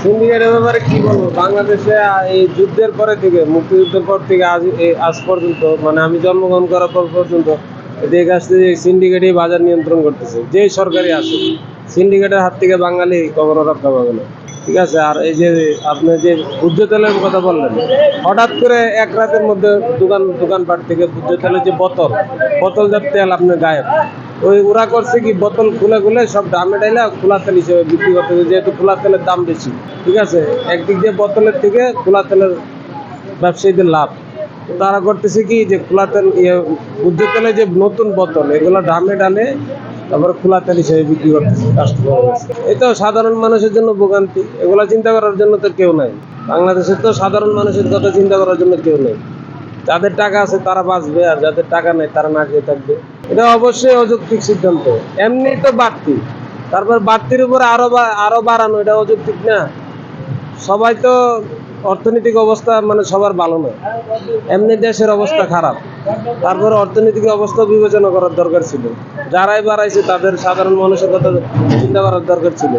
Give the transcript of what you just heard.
সিন্ডিকেটের ব্যাপারে কি বলবো, বাংলাদেশে এই যুদ্ধের পরে থেকে, মুক্তিযুদ্ধের পর থেকে আজ পর্যন্ত, মানে আমি জন্মগ্রহণ করার পর পর্যন্ত এদের কাছ থেকে সিন্ডিকেটই বাজার নিয়ন্ত্রণ করতেছে। যেই সরকারি আছে, সিন্ডিকেটের হাত থেকে বাঙালি কখনো রক্ষা পাবে না। ঠিক আছে। আর এই যে আপনি যে ভোজ্য তেলের কথা বললেন, হঠাৎ করে এক রাতের মধ্যে দোকানপাট থেকে ভোজ্য তেলের যে বোতলজাত তেল আপনার গায়েব। ওরা করছে কি, বোতল খুলে খুলে সব দামে ডাইলা খোলা তেল হিসেবে বিক্রি করতেছে, যেহেতু খোলা তেলের দাম বেশি। ঠিক আছে। একদিক দিয়ে বোতলের থেকে খোলা তেলের ব্যবসায়ীদের লাভ। তারা করতেছে কি, যে খোলা তেল ভোজ্য তেলে যে নতুন বোতল, এগুলো দামে ডালে তারপরে খোলা তেল হিসেবে বিক্রি করতেছে কাস্টমার। এই তো সাধারণ মানুষের জন্য ভোগান্তি। এগুলা চিন্তা করার জন্য তো কেউ নাই বাংলাদেশের। তো সাধারণ মানুষের কথা চিন্তা করার জন্য কেউ নেই। যাদের টাকা আছে তারা বাঁচবে, আর যাদের টাকা নেই তারা না খেয়ে থাকবে। এটা অবশ্যই অযৌক্তিক সিদ্ধান্ত। এমনি তো বাড়তি, তারপর বাড়তির উপরে আরো বাড়ানো, এটা অযৌক্তিক না? সবাই তো অর্থনৈতিক অবস্থা মানে সবার ভালো নয়, এমনি দেশের অবস্থা খারাপ। তারপরে অর্থনৈতিক অবস্থা বিবেচনা করার দরকার ছিল। যারাই বাড়াইছে তাদের সাধারণ মানুষের কথা চিন্তা করার দরকার ছিল।